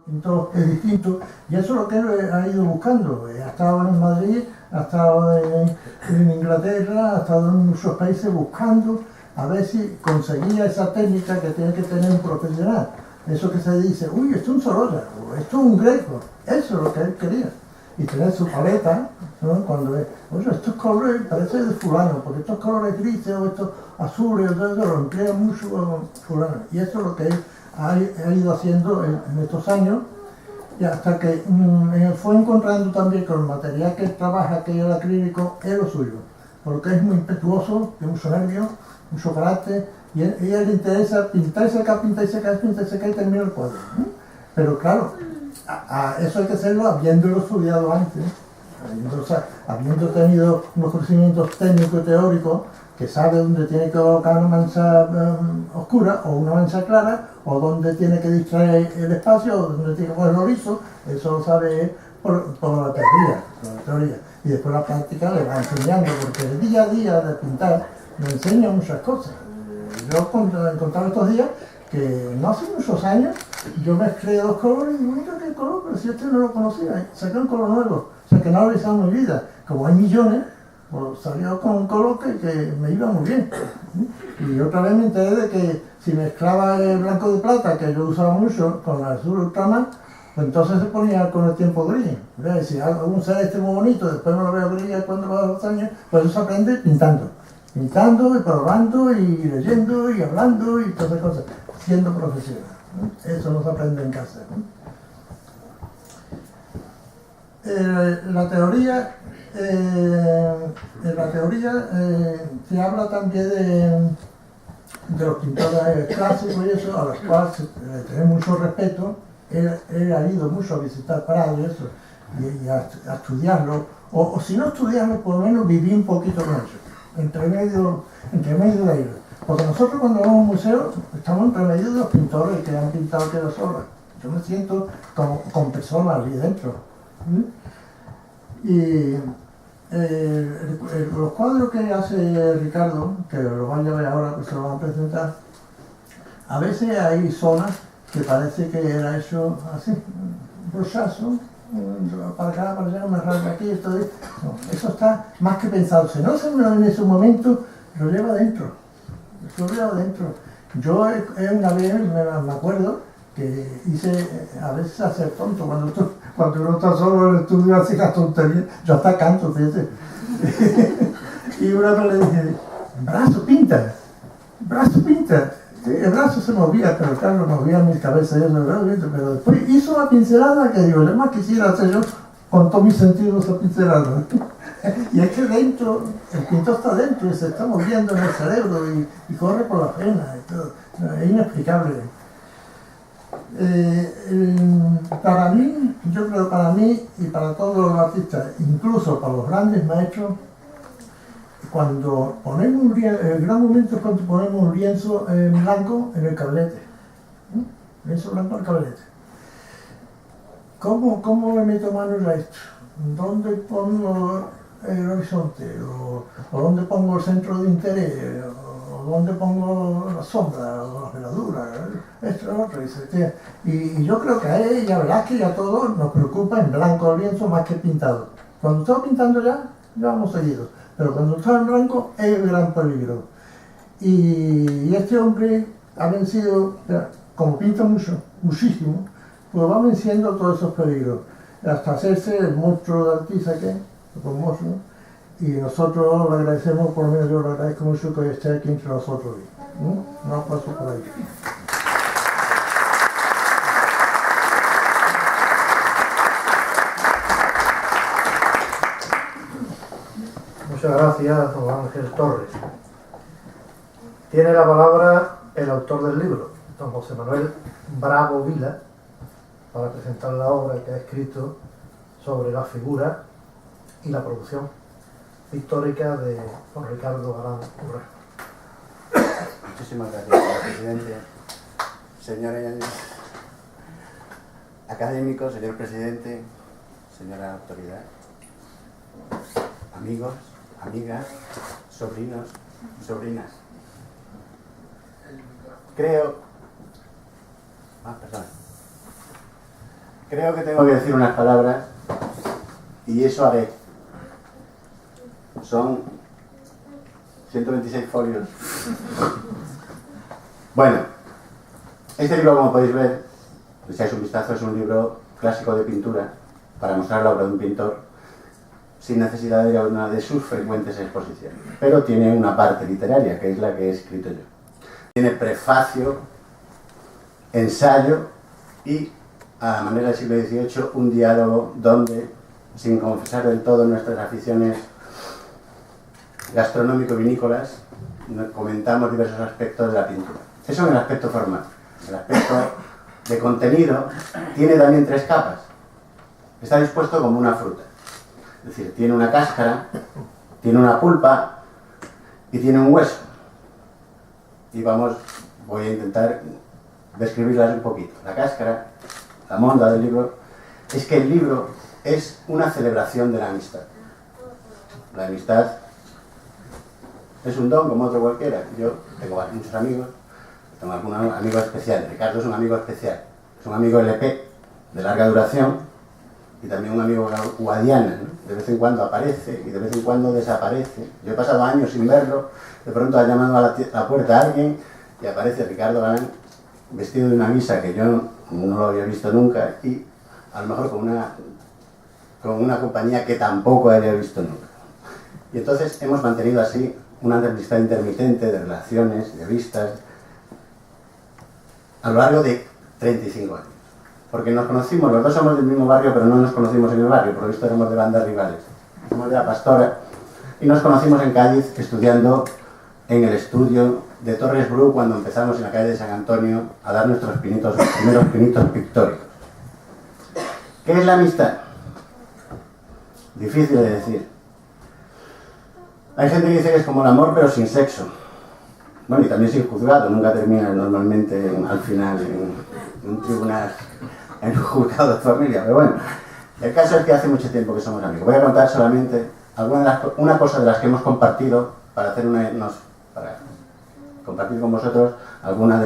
Entonces, es distinto, y eso es lo que él ha ido buscando. Ha estado en Madrid, ha estado en Inglaterra, ha estado en muchos países buscando a ver si conseguía esa técnica que tiene que tener un profesional. Eso que se dice, uy, esto es un Sorolla, o esto es un Greco, eso es lo que él quería. Y tener su paleta, ¿no? Cuando ve, oye, estos colores parece de fulano, porque estos colores grises o estos azules, todo eso lo emplea mucho fulano. Y eso es lo que él ha ido haciendo en estos años, y hasta que fue encontrando también que el material que él trabaja, que es el acrílico, es lo suyo, porque es muy impetuoso, tiene mucho nervio, mucho carácter, y a ella le interesa pintar y sacar, pintar y sacar, pintar y sacar y terminar el cuadro. Pero claro, eso hay que hacerlo habiéndolo estudiado antes, habiendo tenido unos conocimientos técnicos y teóricos, que sabe dónde tiene que colocar una mancha oscura o una mancha clara, o dónde tiene que distraer el espacio, o dónde tiene que ponerlo liso. Eso lo sabe por la teoría. Y después la práctica le va enseñando, porque el día a día de pintar me enseña muchas cosas. Yo he contado estos días que no hace muchos años yo mezclé dos colores y digo, mira qué color, pero si este no lo conocía, saqué un color nuevo, o sea que no lo he usado en mi vida. Como hay millones, pues salió con un color que me iba muy bien. Y otra vez me enteré de que si mezclaba el blanco de plata, que yo usaba mucho, con el azul ultramar, pues entonces se ponía con el tiempo gris. Si hago un celeste muy bonito, después me lo veo gris cuando va a los años, pues eso se aprende pintando y probando y leyendo y hablando y todas esas cosas, siendo profesional. Eso no se aprende en casa. La teoría se habla también de los pintores clásicos y eso, a los cuales tenemos mucho respeto. Él ha ido mucho a visitar Prado y eso, y a estudiarlo, o si no estudiarlo, por lo menos vivir un poquito con eso, entre medio de ellos. Porque nosotros cuando vamos a un museo estamos entre medio de los pintores que han pintado aquellas obras. Yo me siento como con personas allí dentro. Y los cuadros que hace Ricardo, que los van a ver ahora, que se los van a presentar, a veces hay zonas que parece que era hecho así, un brochazo, para acá, para allá, me arranca aquí, esto de... No, eso está más que pensado. Si no se me en ese momento, lo lleva adentro. Lo lleva adentro. Yo una vez me acuerdo que hice, a veces hacer tonto, cuando uno está solo en el estudio hace las tonterías, yo hasta canto, fíjate. Y una vez le dije, brazo pinta. El brazo se movía, pero claro, movía mi cabeza, pero después hizo una pincelada que digo, yo más quisiera hacer yo con todos mis sentidos esa pincelada. Y es que dentro, el pintor está dentro y se está moviendo en el cerebro y corre por las venas y todo. Es inexplicable. Para mí, yo creo para mí y para todos los artistas, incluso para los grandes maestros, cuando ponemos un lienzo, el gran momento es cuando ponemos un lienzo blanco en el caballete. Lienzo blanco en el caballete. ¿Cómo le meto mano a esto? ¿Dónde pongo el horizonte? ¿O dónde pongo el centro de interés? ¿O dónde pongo la sombra? ¿O la veladura? Esto, lo otro. Y yo creo que a él y a Velázquez y a todos nos preocupa en blanco el lienzo más que pintado. Cuando estamos pintando ya vamos seguidos. Pero cuando está en blanco es el gran peligro. Y este hombre ha vencido, como pinta muchísimo, pues va venciendo todos esos peligros, hasta hacerse el monstruo de Alquiza que es famoso, y nosotros le agradecemos, por lo menos yo le agradezco mucho que esté aquí entre nosotros. No paso por ahí. Muchas gracias, don Ángel Torres. Tiene la palabra el autor del libro, don José Manuel Bravo Vila, para presentar la obra que ha escrito sobre la figura y la producción pictórica de don Ricardo Galán Urrea. Muchísimas gracias, señor presidente. Señores académicos, señor presidente, señora autoridad, amigos, amigas, sobrinos, sobrinas. Creo... perdón. Creo que tengo que decir unas palabras y eso haré. Son 126 folios. Bueno, este libro, como podéis ver, si echáis un vistazo, es un libro clásico de pintura para mostrar la obra de un pintor sin necesidad de ir a una de sus frecuentes exposiciones. Pero tiene una parte literaria, que es la que he escrito yo. Tiene prefacio, ensayo y, a manera del siglo XVIII, un diálogo donde, sin confesar del todo nuestras aficiones gastronómico-vinícolas, comentamos diversos aspectos de la pintura. Eso en el aspecto formal. El aspecto de contenido tiene también 3 capas. Está dispuesto como una fruta. Es decir, tiene una cáscara, tiene una pulpa y tiene un hueso. Y voy a intentar describirlas un poquito. La cáscara, la monda del libro, es que el libro es una celebración de la amistad. La amistad es un don como otro cualquiera. Yo tengo muchos amigos, tengo algún amigo especial. Ricardo es un amigo especial. Es un amigo LP de larga duración y también un amigo guadiana, ¿no? De vez en cuando aparece y de vez en cuando desaparece. Yo he pasado años sin verlo, de pronto ha llamado a la puerta a alguien y aparece Ricardo Galán vestido de una guisa que yo no lo había visto nunca y a lo mejor con una compañía que tampoco había visto nunca. Y entonces hemos mantenido así una amistad intermitente de relaciones, de vistas, a lo largo de 35 años. Porque nos conocimos, los dos somos del mismo barrio, pero no nos conocimos en el barrio, por lo visto éramos de bandas rivales. Somos de La Pastora y nos conocimos en Cádiz estudiando en el estudio de Torres Bru cuando empezamos en la calle de San Antonio a dar nuestros primeros pinitos pictóricos. ¿Qué es la amistad? Difícil de decir. Hay gente que dice que es como el amor, pero sin sexo. Bueno, y también sin juzgado, nunca termina normalmente al final en un tribunal, en un juzgado de familia. Pero bueno, el caso es que hace mucho tiempo que somos amigos. Voy a contar solamente una cosa de las que hemos compartido para compartir con vosotros algunas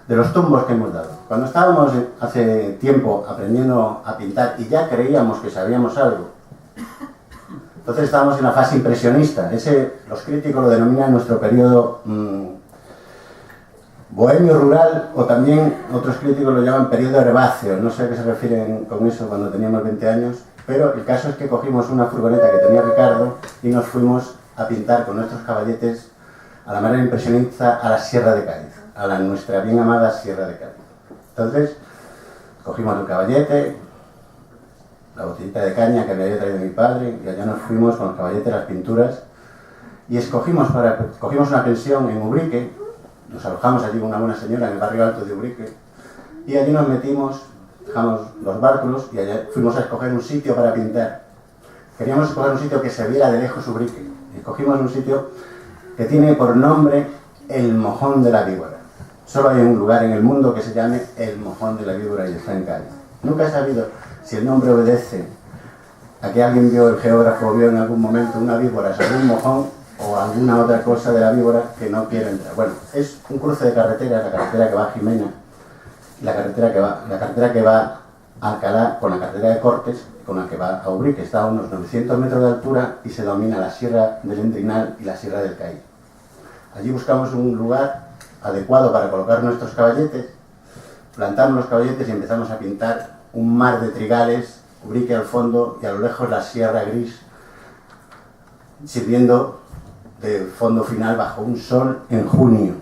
de los tumbos que hemos dado. Cuando estábamos hace tiempo aprendiendo a pintar y ya creíamos que sabíamos algo, entonces estábamos en la fase impresionista. Los críticos lo denominan nuestro periodo bohemio rural, o también otros críticos lo llaman periodo herbáceo. No sé a qué se refieren con eso cuando teníamos 20 años, pero el caso es que cogimos una furgoneta que tenía Ricardo y nos fuimos a pintar con nuestros caballetes a la manera impresionista a la Sierra de Cádiz, a nuestra bien amada Sierra de Cádiz. Entonces cogimos el caballete, la botellita de caña que me había traído mi padre, y allá nos fuimos con los caballetes, las pinturas, y cogimos una pensión en Ubrique, nos alojamos allí con una buena señora en el barrio alto de Ubrique, y allí nos metimos, dejamos los bártulos y allá fuimos a escoger un sitio para pintar. Queríamos escoger un sitio que se viera de lejos Ubrique, y escogimos un sitio que tiene por nombre el Mojón de la Víbora. Solo hay un lugar en el mundo que se llame el Mojón de la Víbora y está en Cádiz. Nunca he sabido si el nombre obedece a que el geógrafo vio en algún momento una víbora sobre un mojón o alguna otra cosa de la víbora que no quiere entrar. Bueno, es un cruce de carreteras, la carretera que va a Jimena, la carretera que va a Alcalá con la carretera de Cortes, con la que va a Ubrique, está a unos 900 metros de altura y se domina la Sierra del Endrinal y la Sierra del Caí. Allí buscamos un lugar adecuado para colocar nuestros caballetes, plantamos los caballetes y empezamos a pintar un mar de trigales, Ubrique al fondo y a lo lejos la Sierra Gris, sirviendo de fondo final bajo un sol en julio.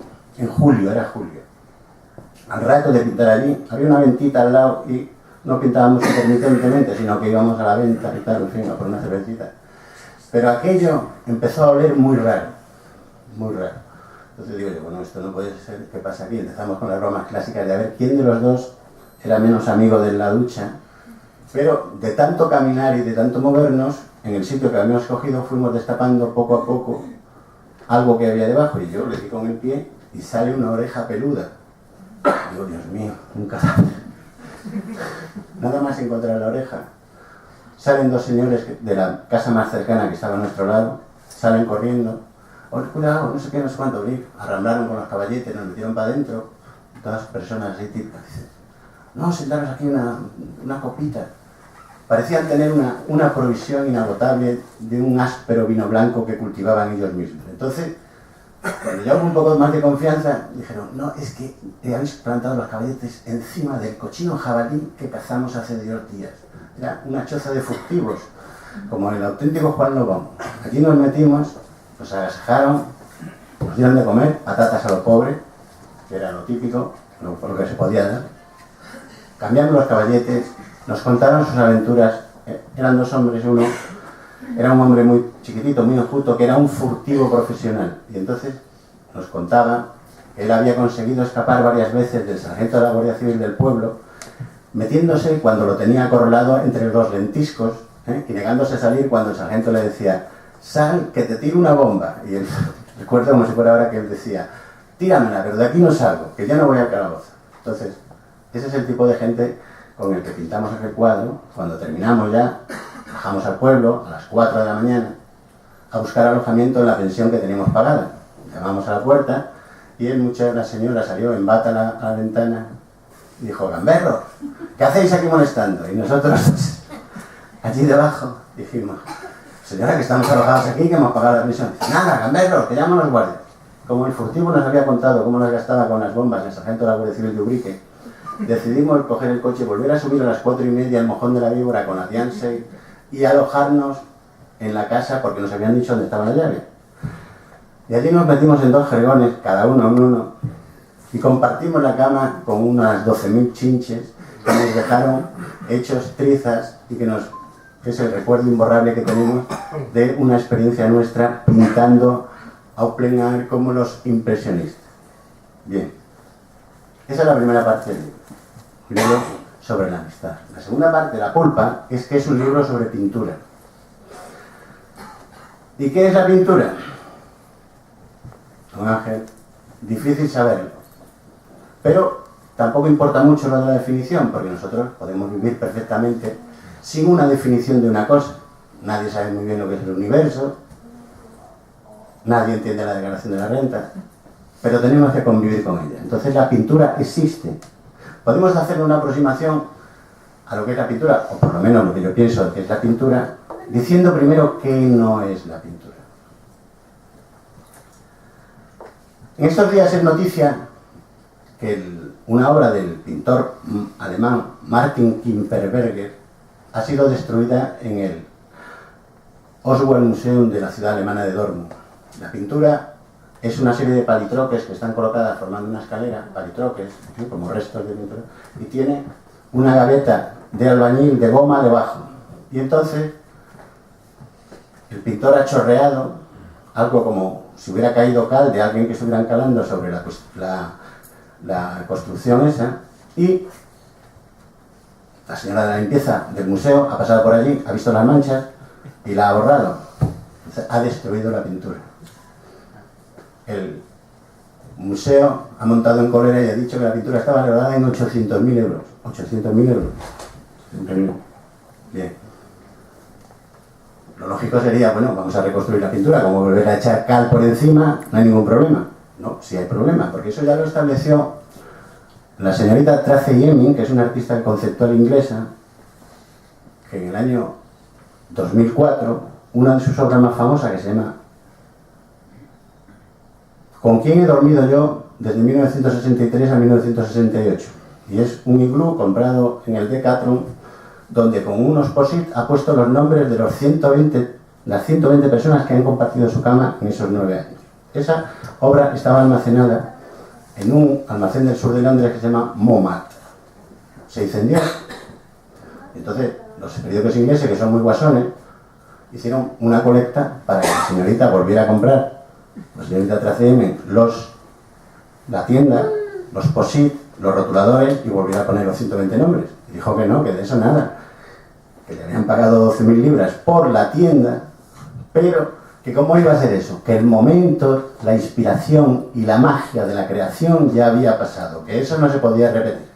Al rato de pintar allí, había una ventita al lado y no pintábamos intermitentemente, sino que íbamos a la venta y tal, en fin, a por una cervecita. Pero aquello empezó a oler muy raro, muy raro. Entonces digo yo, bueno, esto no puede ser, ¿qué pasa aquí? Empezamos con las bromas clásicas de a ver quién de los dos era menos amigo de la ducha, pero de tanto caminar y de tanto movernos, en el sitio que habíamos cogido fuimos destapando poco a poco algo que había debajo, y yo le di con el pie y sale una oreja peluda. Digo, Dios mío, un cadáver. Nada más encontrar la oreja, salen dos señores de la casa más cercana que estaba a nuestro lado, salen corriendo, cuidado, no sé qué, no sé cuánto, arramblaron con los caballetes, nos metieron para adentro, todas personas así típicas. no, sentaros aquí una copita. Parecían tener una provisión inagotable de un áspero vino blanco que cultivaban ellos mismos. Entonces, cuando ya hubo un poco más de confianza, dijeron, no, es que habéis plantado los caballetes encima del cochino jabalí que cazamos hace 2 días. Era una choza de furtivos, como el auténtico Juan Lobón. Allí nos metimos, nos agasajaron, nos dieron de comer patatas a lo pobre, que era lo típico, por lo que se podía dar. Cambiamos los caballetes, nos contaron sus aventuras. Eran 2 hombres, uno era un hombre muy chiquitito, muy enjuto, que era un furtivo profesional. Y entonces nos contaba que él había conseguido escapar varias veces del sargento de la Guardia Civil del pueblo, metiéndose cuando lo tenía acorralado entre 2 lentiscos, y negándose a salir cuando el sargento le decía, sal, que te tiro una bomba. Y él, recuerdo como si fuera ahora que él decía, tíramela, pero de aquí no salgo, que ya no voy al calabozo. Entonces, ese es el tipo de gente con el que pintamos aquel cuadro. Cuando terminamos ya, bajamos al pueblo a las 4 de la mañana a buscar alojamiento en la pensión que teníamos pagada. Llamamos a la puerta y la señora salió en bata a la ventana y dijo, gamberros, ¿qué hacéis aquí molestando? Y nosotros, allí debajo, dijimos, señora, que estamos alojados aquí, que hemos pagado la pensión. Nada, gamberros, que llaman los guardias. Como el furtivo nos había contado cómo nos gastaba con las bombas el sargento de la Guardia Civil de Ubrique, decidimos coger el coche, volver a subir a las 4:30 al Mojón de la Víbora con la Dianse y alojarnos en la casa porque nos habían dicho dónde estaba la llave. Y allí nos metimos en 2 jergones, cada uno en uno, y compartimos la cama con unas 12.000 chinches que nos dejaron hechos trizas y que es el recuerdo imborrable que tenemos de una experiencia nuestra pintando a plenar como los impresionistas. Bien, esa es la primera parte del libro. Luego, sobre la amistad. La segunda parte, La pulpa, es que es un libro sobre pintura. ¿Y qué es la pintura? Don Ángel, difícil saberlo. Pero tampoco importa mucho la definición, porque nosotros podemos vivir perfectamente sin una definición de una cosa. Nadie sabe muy bien lo que es el universo, nadie entiende la declaración de la renta, pero tenemos que convivir con ella. Entonces la pintura existe. Podemos hacer una aproximación a lo que es la pintura, o por lo menos lo que yo pienso que es la pintura, diciendo primero qué no es la pintura. En estos días es noticia que una obra del pintor alemán Martin Kimperberger ha sido destruida en el Oswald Museum de la ciudad alemana de Dortmund. La pintura es una serie de palitroques que están colocadas formando una escalera, palitroques, como restos de pintura, y tiene una gaveta de albañil de goma debajo. Y entonces el pintor ha chorreado algo como si hubiera caído cal de alguien que estuvieran calando sobre la construcción esa, y la señora de la limpieza del museo ha pasado por allí, ha visto las manchas y la ha borrado. Entonces, ha destruido la pintura. El museo ha montado en cólera y ha dicho que la pintura estaba valorada en 800.000 euros. 800.000 euros. Bien. Lo lógico sería, bueno, vamos a reconstruir la pintura, como volver a echar cal por encima, no hay ningún problema. No, sí hay problema, porque eso ya lo estableció la señorita Tracy Emin, que es una artista conceptual inglesa, que en el año 2004, una de sus obras más famosas, que se llama ¿Con quién he dormido yo desde 1963 a 1968? Y es un iglú comprado en el Decathlon, donde con unos post-it ha puesto los nombres de las 120 personas que han compartido su cama en esos 9 años. Esa obra estaba almacenada en un almacén del sur de Londres que se llama Momat. Se incendió. Entonces, los periódicos ingleses, que son muy guasones, hicieron una colecta para que la señorita volviera a comprar, la señorita Tracm, la tienda, los post-it, los rotuladores, y volviera a poner los 120 nombres. Y dijo que no, que de eso nada, que le habían pagado 12.000 libras por la tienda, pero que cómo iba a ser eso, que el momento, la inspiración y la magia de la creación ya había pasado, que eso no se podía repetir.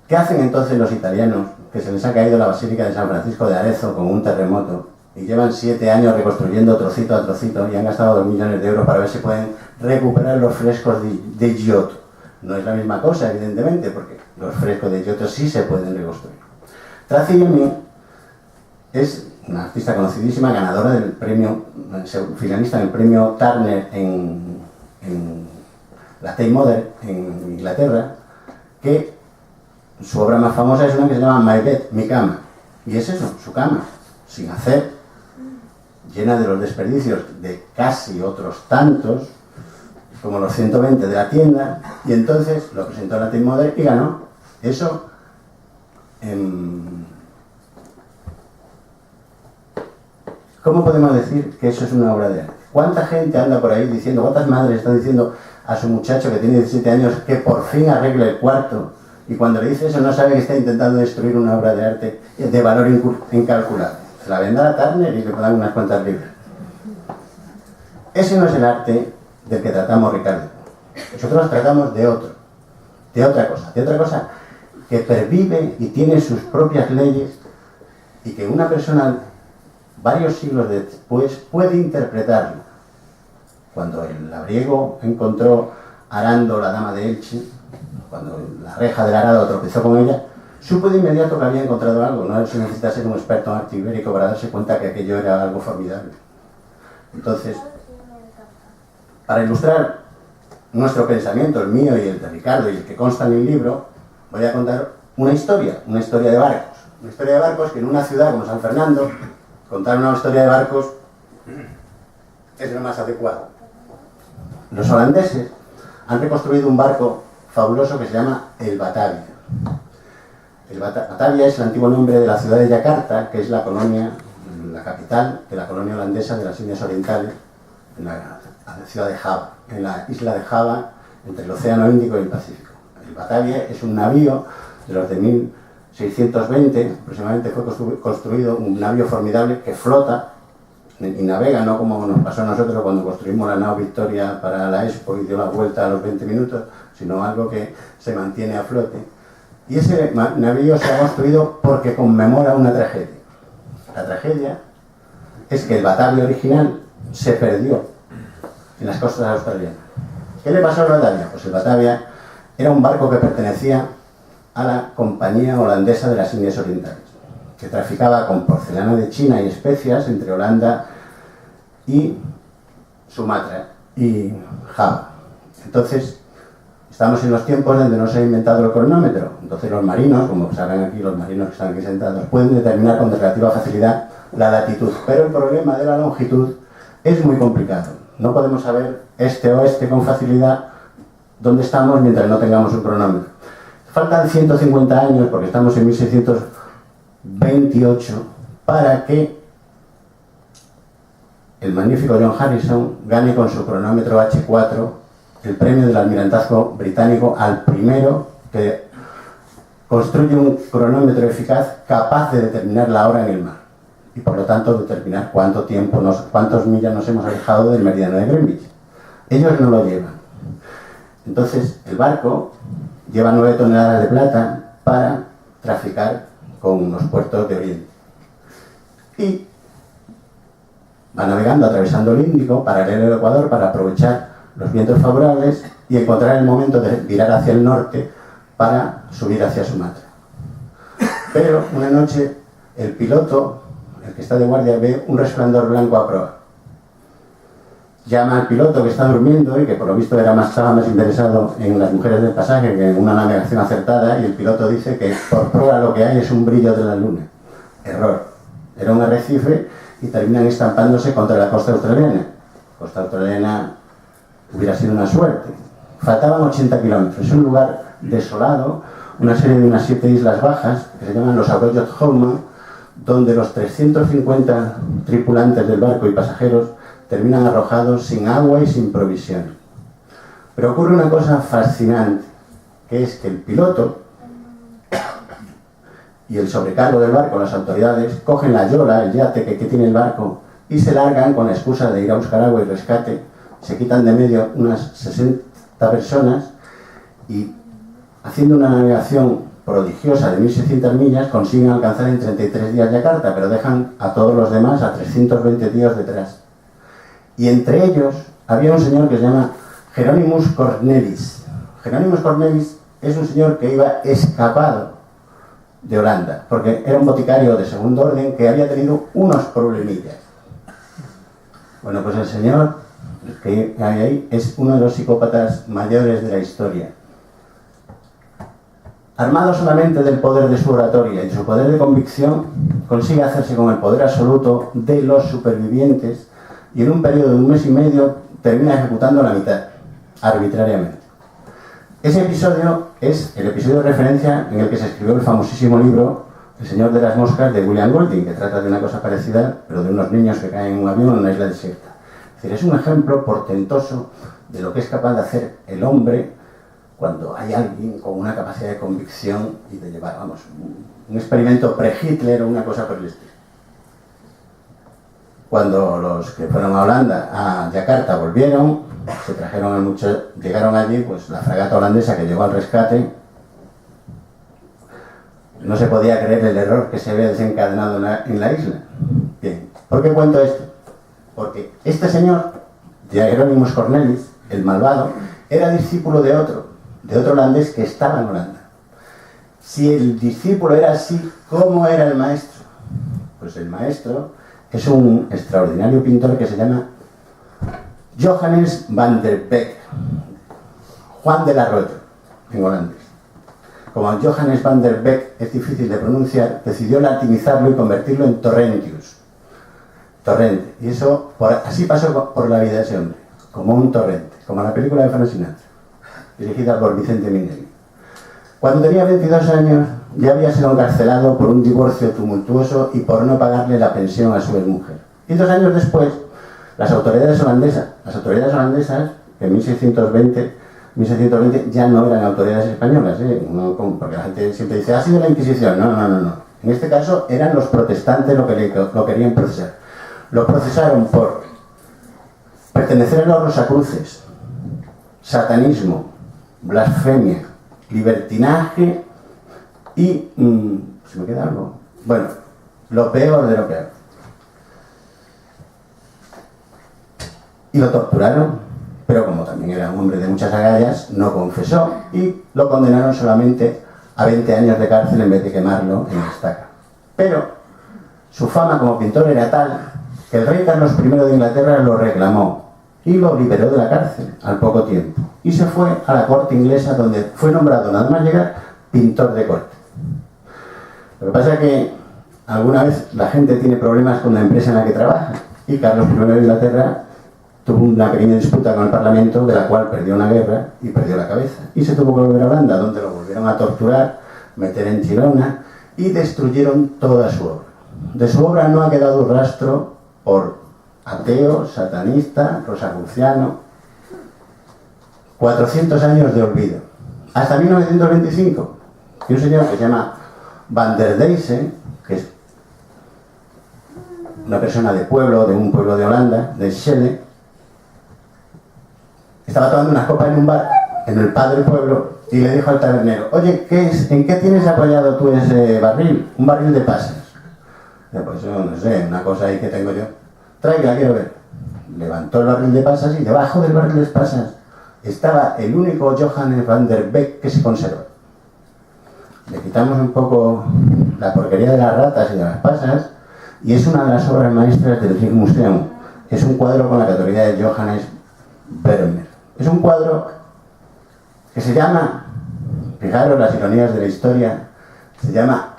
¿Qué hacen entonces los italianos, que se les ha caído la Basílica de San Francisco de Arezzo con un terremoto y llevan 7 años reconstruyendo trocito a trocito y han gastado 2 millones de euros para ver si pueden recuperar los frescos de Giotto? No es la misma cosa, evidentemente, porque los frescos de Giotto sí se pueden reconstruir. Tracy Emin es una artista conocidísima, ganadora del premio, finalista en el premio Turner en la Tate Modern en Inglaterra, que su obra más famosa es una que se llama My Bed, mi cama. Y es eso, su cama, sin hacer, llena de los desperdicios de casi otros tantos, como los 120 de la tienda, y entonces lo presentó a la Tate Modern y ganó. Eso ¿cómo podemos decir que eso es una obra de arte? ¿Cuánta gente anda por ahí diciendo, cuántas madres están diciendo a su muchacho que tiene 17 años que por fin arregle el cuarto, y cuando le dice eso no sabe que está intentando destruir una obra de arte de valor incalculable? Se la venda a Turner y le dan unas cuantas libras. Ese no es el arte del que tratamos, Ricardo. Nosotros tratamos de otra cosa que pervive y tiene sus propias leyes, y que una persona varios siglos después puede interpretarlo. Cuando el labriego encontró arando la dama de Elche, cuando la reja del arado tropezó con ella, supo de inmediato que había encontrado algo. No se necesita ser un experto en arte ibérico para darse cuenta que aquello era algo formidable. Entonces, para ilustrar nuestro pensamiento, el mío y el de Ricardo y el que consta en el libro, voy a contar una historia de barcos. Una historia de barcos que en una ciudad como San Fernando, contar una historia de barcos es lo más adecuado. Los holandeses han reconstruido un barco fabuloso que se llama el Batavia. El Batavia es el antiguo nombre de la ciudad de Yakarta, que es la colonia, la capital de la colonia holandesa de las Indias Orientales, en la ciudad de Java, en la isla de Java, entre el Océano Índico y el Pacífico. El Batavia es un navío de los de 1620, aproximadamente fue construido, un navío formidable que flota y navega, no como nos pasó a nosotros cuando construimos la nao Victoria para la Expo y dio la vuelta a los 20 minutos, sino algo que se mantiene a flote. Y ese navío se ha construido porque conmemora una tragedia. La tragedia es que el Batavia original se perdió en las costas australianas. ¿Qué le pasó al Batavia? Pues el Batavia era un barco que pertenecía a la Compañía Holandesa de las Indias Orientales, que traficaba con porcelana de China y especias entre Holanda y Sumatra y Java. Entonces, estamos en los tiempos donde no se ha inventado el cronómetro. Entonces los marinos, como saben aquí los marinos que están aquí sentados, pueden determinar con relativa facilidad la latitud. Pero el problema de la longitud es muy complicado. No podemos saber este o oeste con facilidad dónde estamos mientras no tengamos un cronómetro. Faltan 150 años, porque estamos en 1628, para que el magnífico John Harrison gane con su cronómetro H4 el premio del almirantazgo británico al primero que construye un cronómetro eficaz capaz de determinar la hora en el mar y por lo tanto determinar cuántas millas nos hemos alejado del meridiano de Greenwich. Ellos no lo llevan. Entonces el barco lleva 9 toneladas de plata para traficar con los puertos de Oriente. Y va navegando, atravesando el Índico, paralelo al Ecuador, para aprovechar los vientos favorables y encontrar el momento de virar hacia el norte para subir hacia Sumatra. Pero una noche el piloto, el que está de guardia, ve un resplandor blanco a proa. Llama al piloto que está durmiendo y que por lo visto estaba más interesado en las mujeres del pasaje que en una navegación acertada, y el piloto dice que por proa lo que hay es un brillo de la luna. Error. Era un arrecife y terminan estampándose contra la costa australiana. La costa australiana hubiera sido una suerte. Faltaban 80 kilómetros. Es un lugar desolado, una serie de unas 7 islas bajas que se llaman los Arroyos Holman, donde los 350 tripulantes del barco y pasajeros terminan arrojados sin agua y sin provisión. Pero ocurre una cosa fascinante, que es que el piloto y el sobrecargo del barco, las autoridades, cogen la yola, el yate que tiene el barco, y se largan con la excusa de ir a buscar agua y rescate. Se quitan de medio unas 60 personas y, haciendo una navegación prodigiosa de 1600 millas, consiguen alcanzar en 33 días Yakarta, pero dejan a todos los demás a 320 días detrás. Y entre ellos había un señor que se llama Hieronymus Cornelis. Jerónimos Cornelis es un señor que iba escapado de Holanda, porque era un boticario de segundo orden que había tenido unos problemillas. Bueno, pues el señor que hay ahí es uno de los psicópatas mayores de la historia. Armado solamente del poder de su oratoria y de su poder de convicción, consigue hacerse con el poder absoluto de los supervivientes y en un periodo de 1 mes y medio termina ejecutando la mitad, arbitrariamente. Ese episodio es el episodio de referencia en el que se escribió el famosísimo libro El Señor de las Moscas de William Golding, que trata de una cosa parecida, pero de unos niños que caen en un avión en una isla desierta. Es decir, es un ejemplo portentoso de lo que es capaz de hacer el hombre cuando hay alguien con una capacidad de convicción y de llevar, vamos, un experimento pre-Hitler o una cosa por el estilo. Cuando los que fueron a Holanda, a Yakarta, volvieron, se trajeron a muchos, llegaron allí, pues la fragata holandesa que llegó al rescate, no se podía creer el error que se había desencadenado en la isla. Bien, ¿por qué cuento esto? Porque este señor, Jerónimos Cornelis, el malvado, era discípulo de otro holandés que estaba en Holanda. Si el discípulo era así, ¿cómo era el maestro? Pues el maestro es un extraordinario pintor que se llama Johannes van der Beek, Juan del Arroyo, en holandés. Como Johannes van der Beek es difícil de pronunciar, decidió latinizarlo y convertirlo en Torrentius. Torrente. Y eso, así pasó por la vida de ese hombre, como un torrente, como la película de Frank Sinatra, dirigida por Vicente Minelli. Cuando tenía 22 años ya había sido encarcelado por un divorcio tumultuoso y por no pagarle la pensión a su exmujer. Y 2 años después, las autoridades holandesas, que en 1620 ya no eran autoridades españolas, no, porque la gente siempre dice, ha sido la Inquisición. No. En este caso eran los protestantes lo querían procesar. Lo procesaron por pertenecer a los Rosacruces, satanismo, blasfemia, libertinaje y... ¿se me queda algo? Bueno, lo peor de lo peor. Y lo torturaron, pero como también era un hombre de muchas agallas, no confesó y lo condenaron solamente a 20 años de cárcel en vez de quemarlo en estaca. Pero su fama como pintor era tal que el rey Carlos I de Inglaterra lo reclamó y lo liberó de la cárcel al poco tiempo. Y se fue a la corte inglesa, donde fue nombrado, nada más llegar, pintor de corte. Lo que pasa es que alguna vez la gente tiene problemas con la empresa en la que trabaja, y Carlos I de Inglaterra tuvo una pequeña disputa con el Parlamento, de la cual perdió una guerra y perdió la cabeza. Y se tuvo que volver a Holanda, donde lo volvieron a torturar, meter en Chirona, y destruyeron toda su obra. De su obra no ha quedado rastro por ateo, satanista, rosacruciano. 400 años de olvido. Hasta 1925, que un señor que se llama Van der Deysen, que es una persona de un pueblo de Holanda, de Schelde, estaba tomando unas copas en un bar, en el padre del pueblo, y le dijo al tabernero, oye, ¿en qué tienes apoyado tú ese barril? Un barril de pasas. Pues yo no sé, una cosa ahí que tengo yo. Traiga, quiero ver. Levantó el barril de pasas y debajo del barril de pasas estaba el único Johannes van der Beek que se conserva. Le quitamos un poco la porquería de las ratas y de las pasas, y es una de las obras maestras del Rijksmuseum. Es un cuadro con la categoría de Johannes Vermeer. Es un cuadro que se llama, fijaros las ironías de la historia, se llama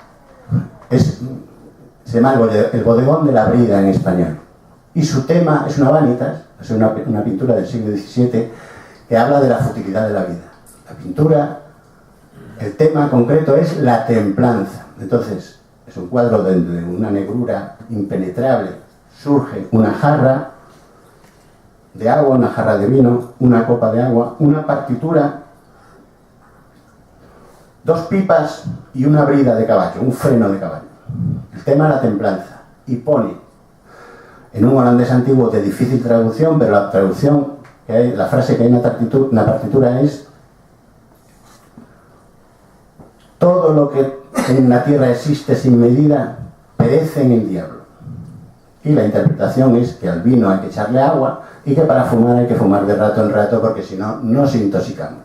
el bodegón de la brida en español. Y su tema es una vanitas, es una pintura del siglo XVII que habla de la futilidad de la vida. La pintura, el tema concreto es la templanza. Entonces, es un cuadro de una negrura impenetrable. Surge una jarra de agua, una jarra de vino, una copa de agua, una partitura, 2 pipas y una brida de caballo, un freno de caballo. El tema es la templanza. Y pone, en un holandés antiguo de difícil traducción, pero la traducción, la frase que hay en la partitura es: todo lo que en la tierra existe sin medida perece en el diablo. Y la interpretación es que al vino hay que echarle agua y que para fumar hay que fumar de rato en rato, porque si no, nos intoxicamos.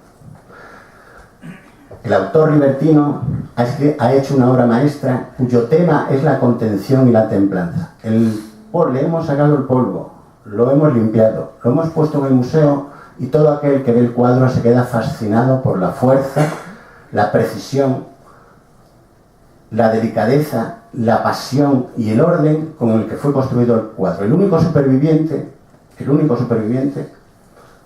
el autor libertino ha hecho una obra maestra cuyo tema es la contención y la templanza. Le hemos sacado el polvo, lo hemos limpiado, lo hemos puesto en el museo y todo aquel que ve el cuadro se queda fascinado por la fuerza, la precisión, la delicadeza, la pasión y el orden con el que fue construido el cuadro. El único superviviente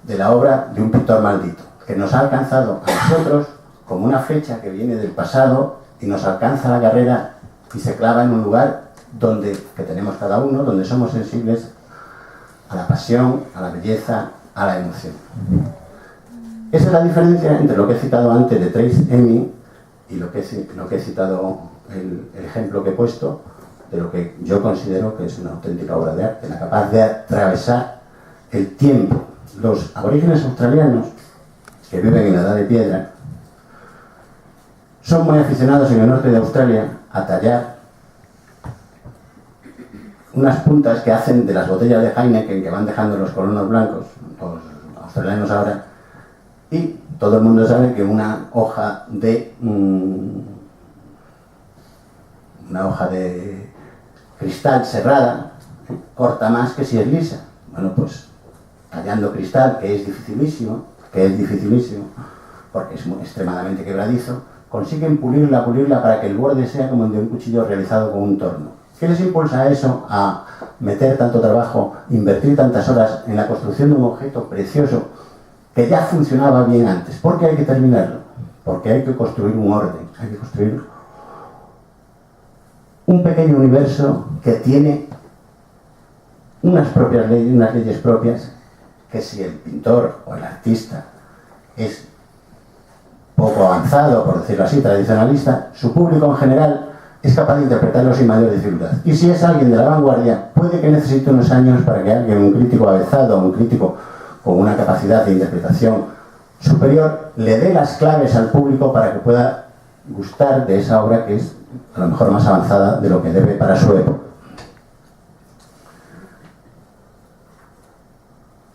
de la obra de un pintor maldito, que nos ha alcanzado a nosotros como una flecha que viene del pasado y nos alcanza la carrera y se clava en un lugar que tenemos cada uno, donde somos sensibles a la pasión, a la belleza, a la emoción. Esa es la diferencia entre lo que he citado antes de Trace Emin y lo que he citado, el ejemplo que he puesto, de lo que yo considero que es una auténtica obra de arte, la capaz de atravesar el tiempo. Los aborígenes australianos, que viven en la Edad de Piedra, son muy aficionados en el norte de Australia a tallar unas puntas que hacen de las botellas de Heineken que van dejando los colonos blancos, los australianos ahora, y todo el mundo sabe que una hoja de cristal cerrada corta más que si es lisa. Bueno, pues tallando cristal, que es dificilísimo, porque es extremadamente quebradizo, consiguen pulirla para que el borde sea como el de un cuchillo realizado con un torno. ¿Qué les impulsa a eso? A meter tanto trabajo, invertir tantas horas en la construcción de un objeto precioso que ya funcionaba bien antes. ¿Por qué hay que terminarlo? Porque hay que construir un orden, hay que construir un pequeño universo que tiene unas leyes propias, que si el pintor o el artista es poco avanzado, por decirlo así, tradicionalista, su público en general es capaz de interpretarlo sin mayor dificultad. Y si es alguien de la vanguardia, puede que necesite unos años para que alguien, un crítico avezado, un crítico con una capacidad de interpretación superior, le dé las claves al público para que pueda gustar de esa obra que es a lo mejor más avanzada de lo que debe para su época.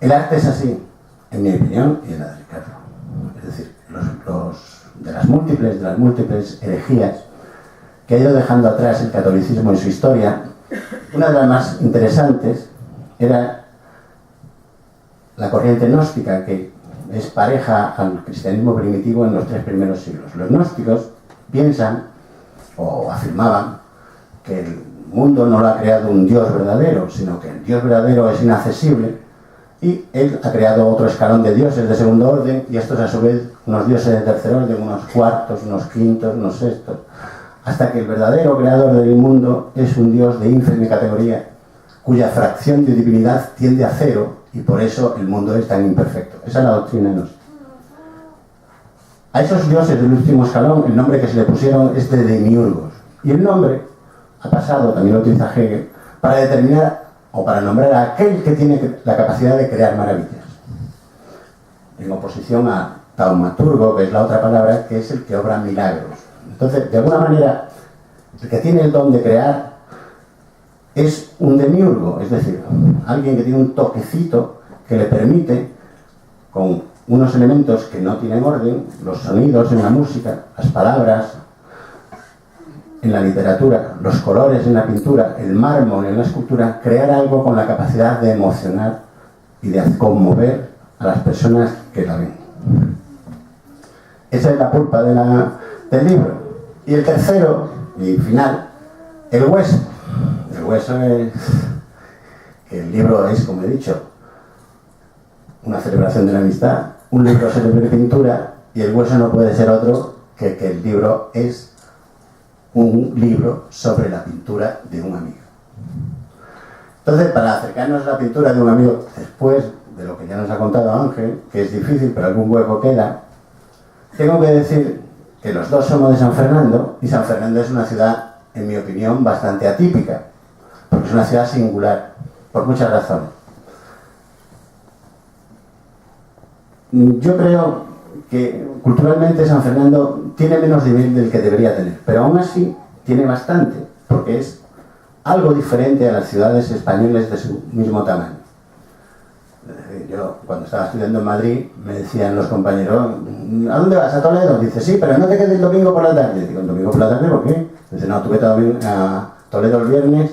El arte es así, en mi opinión y en la de Ricardo. Es decir, de las múltiples herejías que ha ido dejando atrás el catolicismo en su historia, una de las más interesantes era la corriente gnóstica, que es pareja al cristianismo primitivo en los 3 primeros siglos. Los gnósticos piensan o afirmaban que el mundo no lo ha creado un Dios verdadero, sino que el Dios verdadero es inaccesible y él ha creado otro escalón de dioses de segundo orden, y estos a su vez unos dioses de tercer orden, unos cuartos, unos quintos, unos sextos, hasta que el verdadero creador del mundo es un Dios de ínfime categoría, cuya fracción de divinidad tiende a 0, y por eso el mundo es tan imperfecto. Esa es la doctrina gnóstica. A esos dioses del último escalón, el nombre que se le pusieron es de demiurgos, y el nombre ha pasado, también lo utiliza Hegel, para determinar o para nombrar a aquel que tiene la capacidad de crear maravillas, en oposición a taumaturgo, que es la otra palabra, que es el que obra milagros. Entonces, de alguna manera, el que tiene el don de crear es un demiurgo, es decir, alguien que tiene un toquecito que le permite, con unos elementos que no tienen orden, los sonidos en la música, las palabras en la literatura, los colores en la pintura, el mármol en la escultura, crear algo con la capacidad de emocionar y de conmover a las personas que la ven. Esa es la pulpa del libro. Y el tercero y final, el hueso. El hueso es que el libro es, como he dicho, una celebración de la amistad, un libro sobre pintura, y el hueso no puede ser otro que el libro es un libro sobre la pintura de un amigo. Entonces, para acercarnos a la pintura de un amigo, después de lo que ya nos ha contado Ángel, que es difícil, pero algún hueco queda, tengo que decir que los dos somos de San Fernando, y San Fernando es una ciudad, en mi opinión, bastante atípica, porque es una ciudad singular, por muchas razones. Yo creo que culturalmente San Fernando tiene menos nivel del que debería tener, pero aún así tiene bastante, porque es algo diferente a las ciudades españolas de su mismo tamaño. Yo cuando estaba estudiando en Madrid, me decían los compañeros, ¿a dónde vas? ¿A Toledo? Dice, sí, pero no te quedes el domingo por la tarde. Digo, ¿el domingo por la tarde por qué? Dice, no, tú vete a Toledo el viernes,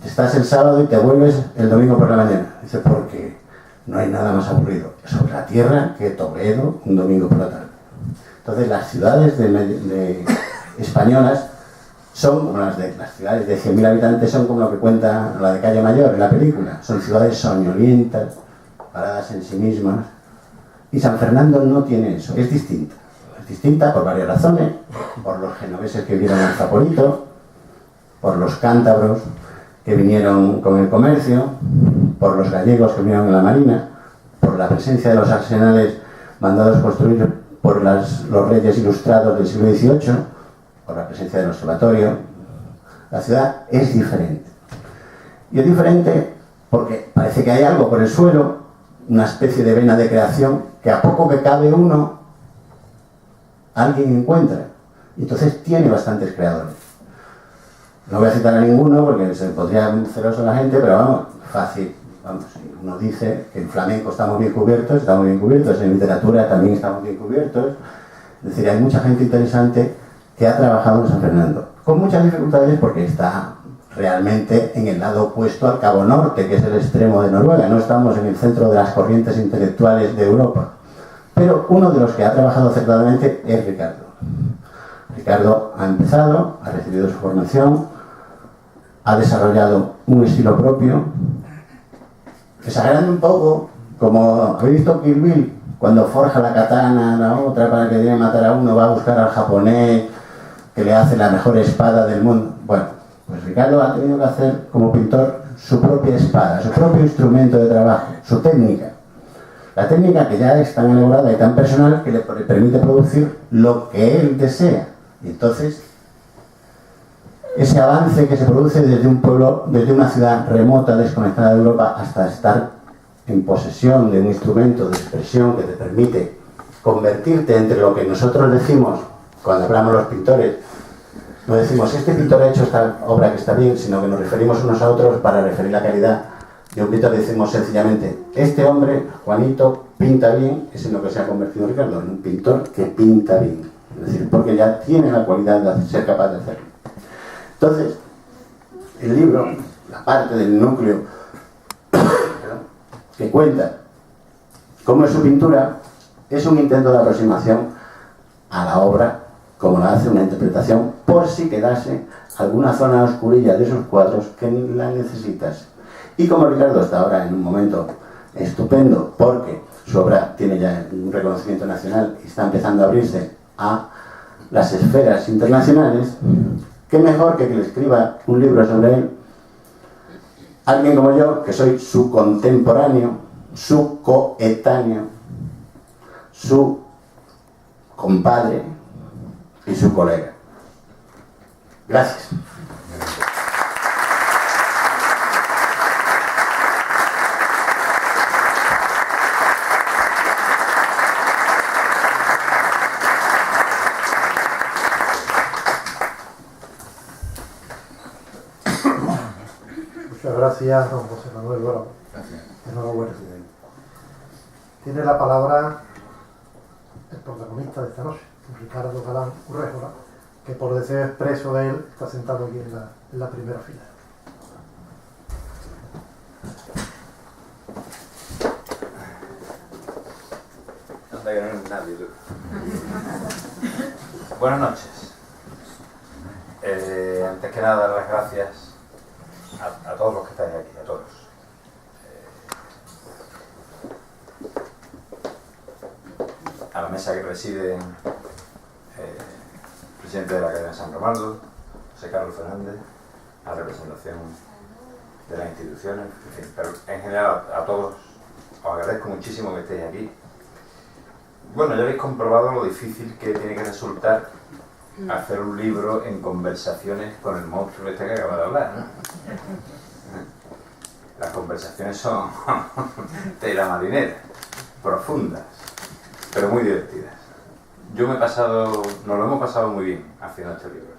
estás el sábado y te vuelves el domingo por la mañana. Dice, porque no hay nada más aburrido sobre la tierra que Toledo un domingo por la tarde. Entonces las ciudades españolas son como las ciudades de 100.000 habitantes, son como lo que cuenta la de Calle Mayor en la película. Son ciudades soñolientas, paradas en sí mismas. Y San Fernando no tiene eso, es distinta. Es distinta por varias razones, por los genoveses que vinieron al Zaporito, por los cántabros que vinieron con el comercio, por los gallegos que vinieron en la marina, por la presencia de los arsenales mandados construir por los reyes ilustrados del siglo XVIII, por la presencia del observatorio. La ciudad es diferente. Y es diferente porque parece que hay algo por el suelo, una especie de vena de creación, que a poco que cabe uno, alguien encuentra. Y entonces tiene bastantes creadores. No voy a citar a ninguno porque se podría celoso la gente, pero vamos, fácil. Vamos, uno dice que en flamenco estamos bien cubiertos, en literatura también estamos bien cubiertos. Es decir, hay mucha gente interesante que ha trabajado en San Fernando, con muchas dificultades porque está realmente en el lado opuesto al Cabo Norte, que es el extremo de Noruega. No estamos en el centro de las corrientes intelectuales de Europa. Pero uno de los que ha trabajado acertadamente es Ricardo. Ricardo ha empezado, ha recibido su formación, ha desarrollado un estilo propio, exagerando un poco, como habéis visto Kill Bill, cuando forja la katana a la otra para que debe matar a uno, va a buscar al japonés que le hace la mejor espada del mundo. Bueno, pues Ricardo ha tenido que hacer como pintor su propia espada, su propio instrumento de trabajo, su técnica. La técnica que ya es tan elaborada y tan personal que le permite producir lo que él desea. Y entonces, ese avance que se produce desde un pueblo, desde una ciudad remota, desconectada de Europa, hasta estar en posesión de un instrumento de expresión que te permite convertirte entre lo que nosotros decimos cuando hablamos los pintores. No decimos, este pintor ha hecho esta obra que está bien, sino que nos referimos unos a otros para referir la calidad de un pintor. Decimos sencillamente, este hombre, Juanito, pinta bien, es en lo que se ha convertido Ricardo, en un pintor que pinta bien. Es decir, porque ya tiene la cualidad de ser capaz de hacerlo. Entonces, el libro, la parte del núcleo que cuenta cómo es su pintura, es un intento de aproximación a la obra, como la hace una interpretación, por si quedase alguna zona oscurilla de esos cuadros que la necesitas. Y como Ricardo está ahora en un momento estupendo, porque su obra tiene ya un reconocimiento nacional y está empezando a abrirse a las esferas internacionales, qué mejor que le escriba un libro sobre él alguien como yo, que soy su contemporáneo, su coetáneo, su compadre y su colega. Gracias. Muchas gracias, don José Manuel Bravo. Gracias. Enhorabuena. Tiene la palabra el protagonista de esta noche, Ricardo Galán Urréjola, que por deseo expreso de él está sentado aquí en la primera fila. Anda que no eres nadie, tú. Buenas noches. Antes que nada, dar las gracias a todos los que estáis aquí, a todos. A la mesa que preside el presidente de la Academia San Romualdo, José Carlos Fernández, a la representación de las instituciones, en fin, pero en general a todos os agradezco muchísimo que estéis aquí. Bueno, ya habéis comprobado lo difícil que tiene que resultar hacer un libro en conversaciones con el monstruo este que acaba de hablar, ¿no? Las conversaciones son tela marinera, profundas, pero muy divertidas. Nos lo hemos pasado muy bien haciendo este libro.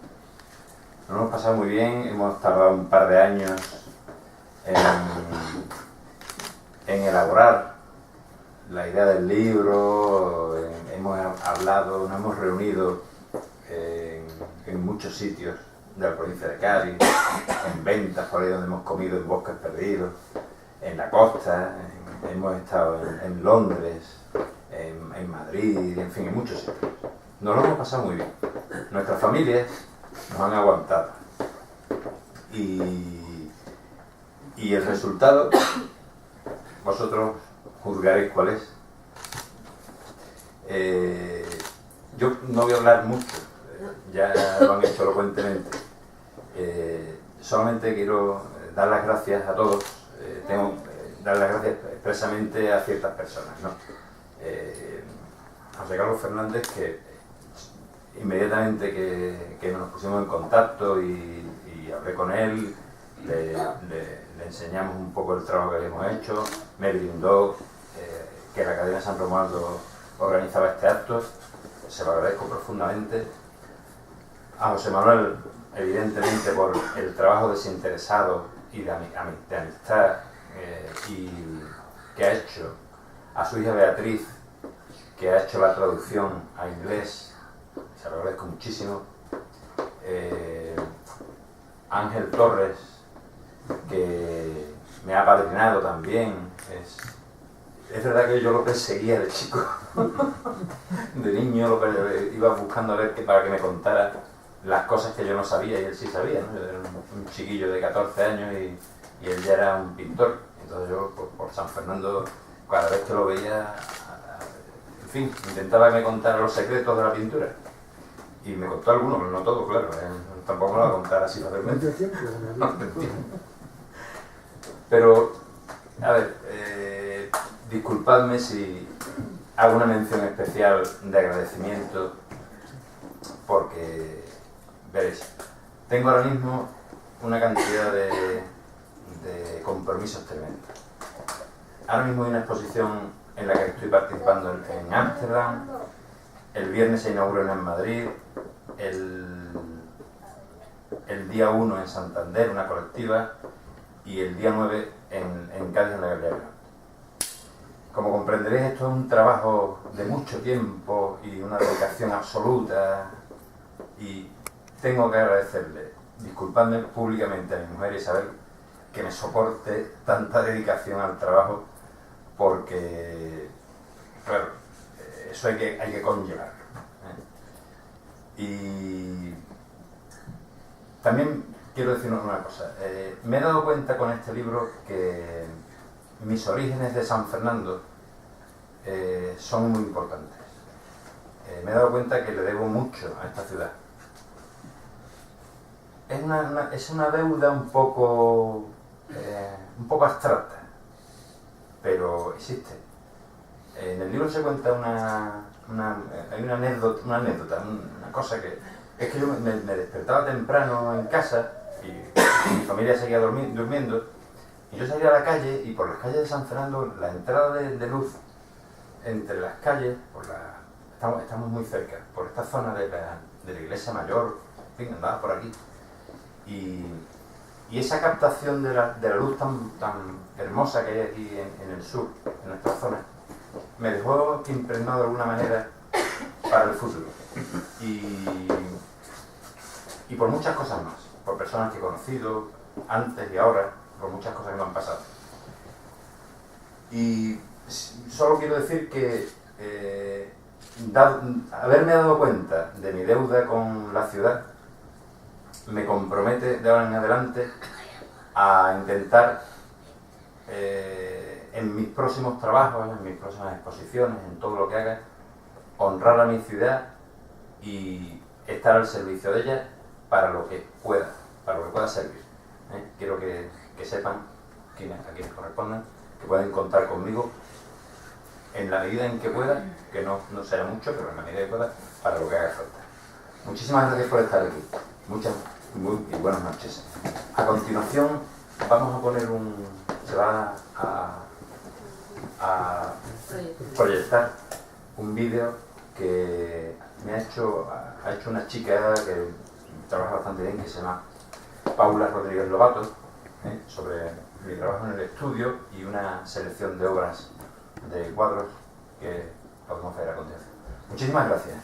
Nos lo hemos pasado muy bien, hemos tardado un par de años en elaborar la idea del libro, hemos hablado, nos hemos reunido en muchos sitios de la provincia de Cádiz, en Ventas, por ahí donde hemos comido en Bosques Perdidos, en la costa, hemos estado en Londres, en Madrid, en fin, en muchos sitios. Nos lo hemos pasado muy bien. Nuestras familias nos han aguantado. Y el resultado, vosotros juzgaréis cuál es. Yo no voy a hablar mucho, ya lo han hecho elocuentemente. Solamente quiero dar las gracias a todos. Tengo dar las gracias expresamente a ciertas personas, ¿no? José Carlos Fernández, que inmediatamente que nos pusimos en contacto y hablé con él, le enseñamos un poco el trabajo que habíamos hecho, me brindó que la Academia San Romualdo organizaba este acto, se lo agradezco profundamente. A José Manuel, evidentemente, por el trabajo desinteresado y de amistad y que ha hecho, a su hija Beatriz, que ha hecho la traducción a inglés, se lo agradezco muchísimo. Ángel Torres, que me ha apadrinado también. Es verdad que yo lo perseguía de chico, de niño, iba buscando a ver para que me contara las cosas que yo no sabía y él sí sabía, ¿no? Yo era un chiquillo de 14 años y él ya era un pintor. Entonces yo, por San Fernando, cada vez que lo veía, en fin, intentaba que me contara los secretos de la pintura. Y me contó algunos, no todo, claro. Tampoco me lo va a contar así fácilmente. Pero, a ver, disculpadme si hago una mención especial de agradecimiento, porque, veréis, tengo ahora mismo una cantidad de compromisos tremendos. Ahora mismo hay una exposición en la que estoy participando en Ámsterdam, el viernes se inaugura una en Madrid, el día 1 en Santander, una colectiva, y el día 9 en Cádiz, en la Galería Real. Como comprenderéis, esto es un trabajo de mucho tiempo y una dedicación absoluta, y tengo que agradecerle, disculpadme públicamente a mi mujer Isabel, que me soporte tanta dedicación al trabajo, porque, claro, eso hay que conllevarlo, ¿eh? Y también quiero deciros una cosa. Me he dado cuenta con este libro que mis orígenes de San Fernando son muy importantes. Me he dado cuenta que le debo mucho a esta ciudad. Es una deuda un poco abstracta, pero existe. En el libro se cuenta hay una anécdota, una cosa que es que yo me despertaba temprano en casa y mi familia seguía durmiendo, y yo salía a la calle, y por las calles de San Fernando, la entrada de luz entre las calles, estamos muy cerca, por esta zona de la iglesia mayor, en fin, andaba por aquí, y esa captación de la luz tan hermosa que hay aquí en el sur, en nuestra zona, me dejó impregnado de alguna manera para el futuro. Y por muchas cosas más, por personas que he conocido antes y ahora, por muchas cosas que me han pasado. Y solo quiero decir que haberme dado cuenta de mi deuda con la ciudad me compromete de ahora en adelante a intentar en mis próximos trabajos, en mis próximas exposiciones, en todo lo que haga, honrar a mi ciudad y estar al servicio de ella para lo que pueda servir. Quiero que sepan, a quienes correspondan, que pueden contar conmigo en la medida en que pueda, que no será mucho, pero en la medida que pueda, para lo que haga falta. Muchísimas gracias por estar aquí. Y buenas noches. A continuación vamos a poner se va a proyectar un vídeo que ha hecho una chica que trabaja bastante bien, que se llama Paula Rodríguez Lobato, sobre mi trabajo en el estudio y una selección de obras de cuadros que podemos ver a continuación. Muchísimas gracias.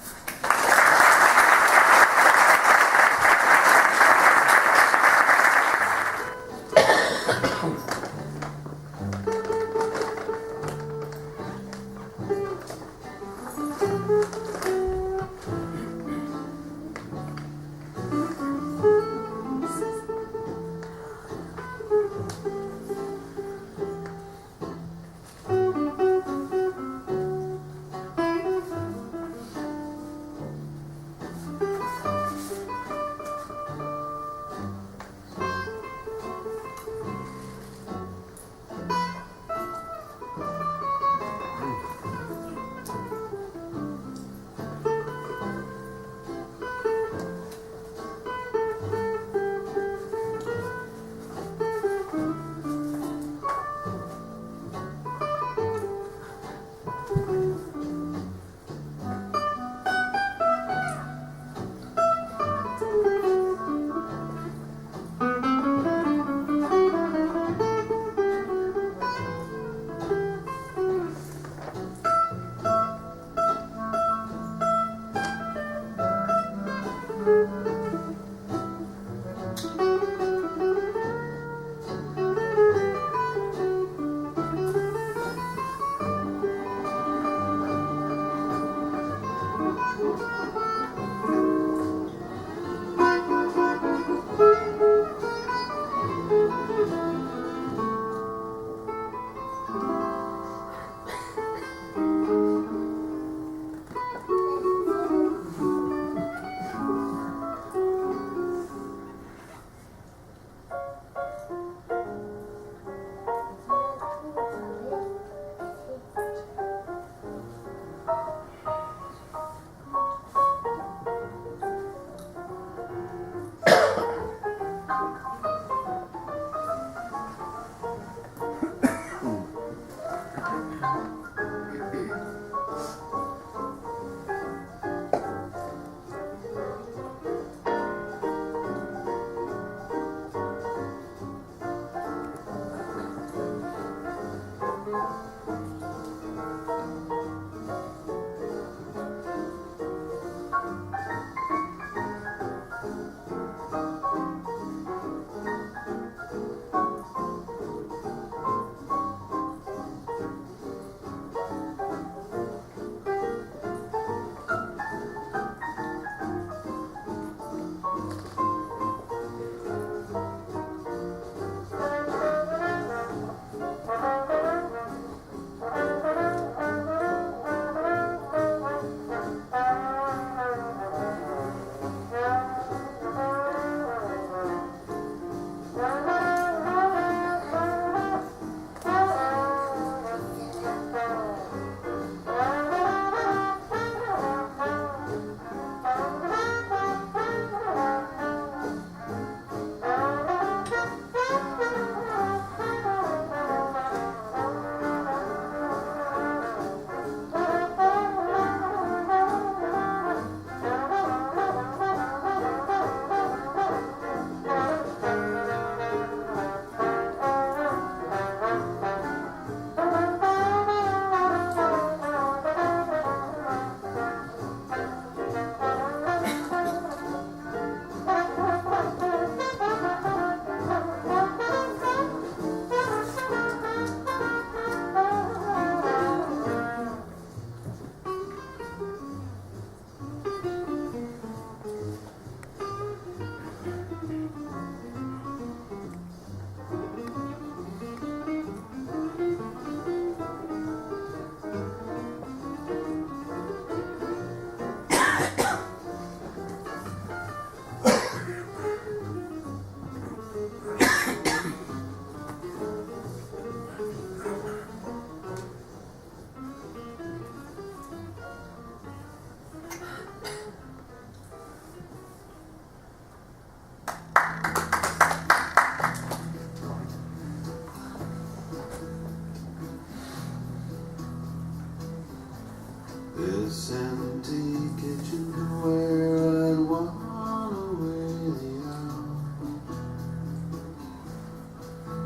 This empty kitchen where I'd want away the hour,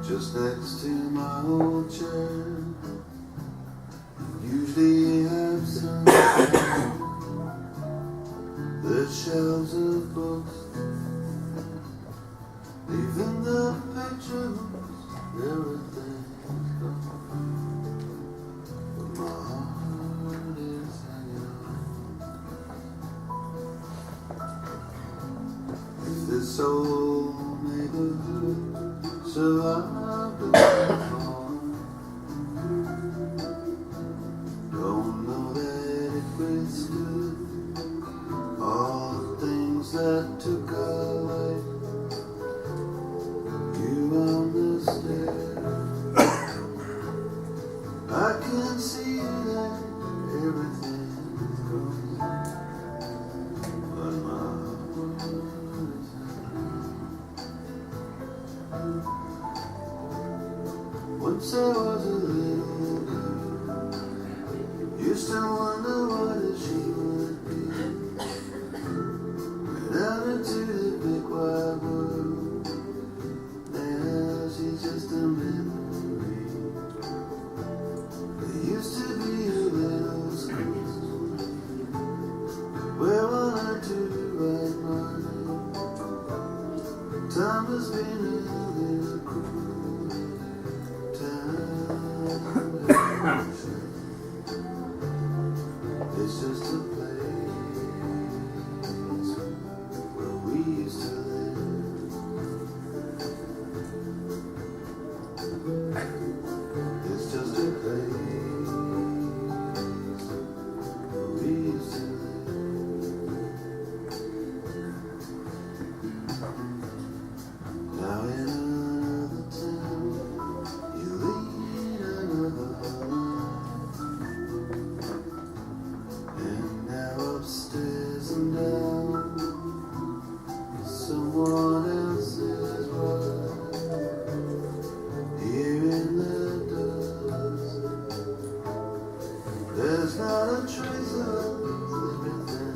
just next to my old chair, soul may the survive the fall. Don't know that it wasted all the things that took our life. You understand? I can see that everything's gone, but my heart is not. Once I was a little girl, used to wonder what she would be. Went out into the big wide world. Now she's just a memory. There used to be a little school where I learned to write my name. Time has been a little cruel. Time it's just a place where we used to live. It's just a place where we used to live. Now in another town, you lead another life. And now upstairs and down, someone else's ride. Here in the dust, there's not a trace of everything.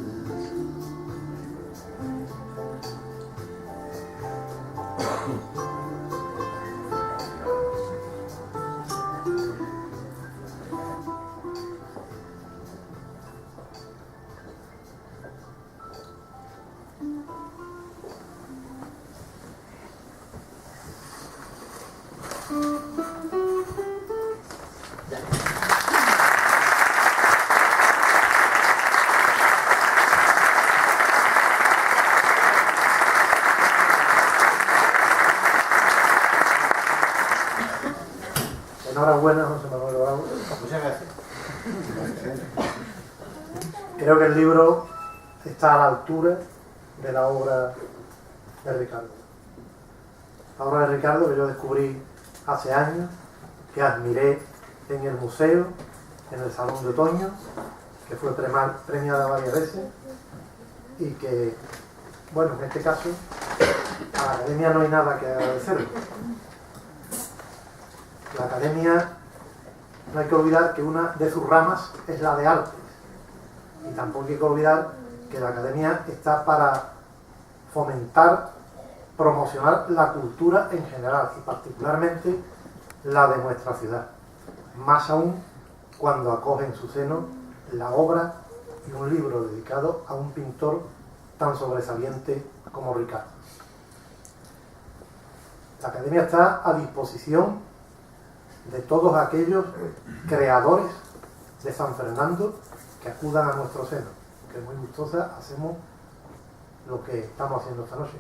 Enhorabuena, José Manuel Bravo. Muchas gracias. Creo que el libro está a la altura de la obra de Ricardo. La obra de Ricardo que yo descubrí hace años, que admiré en el museo, en el Salón de Otoño, que fue premiada varias veces y que, bueno, en este caso a la Academia no hay nada que agradecerle. La Academia, no hay que olvidar que una de sus ramas es la de artes, y tampoco hay que olvidar que la Academia está para fomentar, promocionar la cultura en general y particularmente la de nuestra ciudad, más aún cuando acoge en su seno la obra y un libro dedicado a un pintor tan sobresaliente como Ricardo. La Academia está a disposición de todos aquellos creadores de San Fernando que acudan a nuestro seno, que muy gustosa hacemos lo que estamos haciendo esta noche,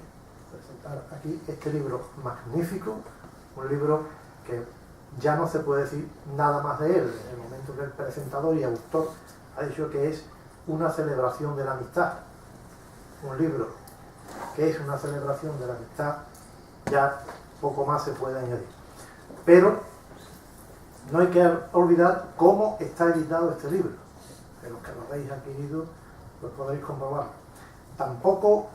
presentar aquí este libro magnífico, un libro que ya no se puede decir nada más de él, en el momento que el presentador y autor ha dicho que es una celebración de la amistad, un libro que es una celebración de la amistad, ya poco más se puede añadir. Pero no hay que olvidar cómo está editado este libro, de los que lo habéis adquirido pues podéis comprobarlo. Tampoco,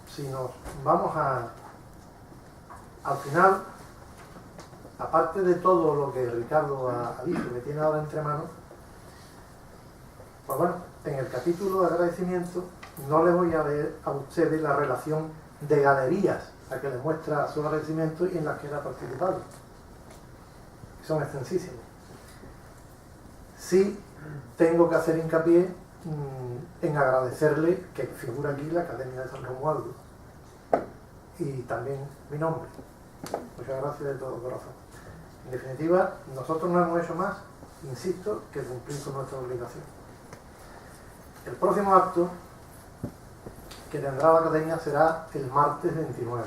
si nos vamos al final, aparte de todo lo que Ricardo ha dicho, que tiene ahora entre manos, pues bueno, en el capítulo de agradecimiento no le voy a leer a ustedes la relación de galerías a que les muestra su agradecimiento y en las que él ha participado. Son extensísimos. Sí tengo que hacer hincapié en agradecerle que figura aquí la Academia de San Romualdo y también mi nombre. Muchas gracias de todo corazón. En definitiva, nosotros no hemos hecho más, insisto, que cumplir con nuestra obligación. El próximo acto que tendrá la academia será el martes 29.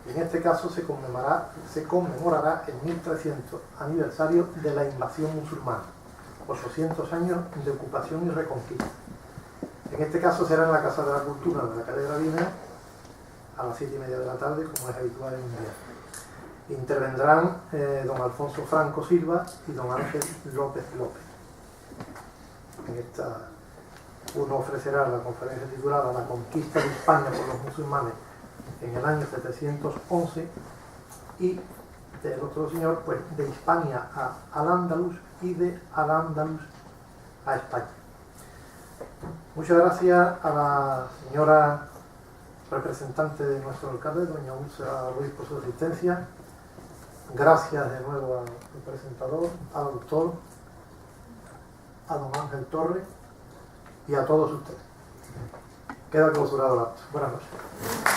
En este caso se conmemorará el 1300 aniversario de la invasión musulmana, 800 años de ocupación y reconquista. En este caso será en la Casa de la Cultura de la calle Gravina a las 7:30 de la tarde, como es habitual en invierno. Intervendrán don Alfonso Franco Silva y don Ángel López López. En esta uno ofrecerá la conferencia titulada La conquista de España por los musulmanes en el año 711 y del otro señor, pues de Hispania a Al-Ándalus y de Al-Ándalus a España. Muchas gracias a la señora representante de nuestro alcalde, doña Úrsula Ruiz, por su asistencia. Gracias de nuevo al presentador, al autor, a don Ángel Torres y a todos ustedes. Queda clausurado el acto. Buenas noches.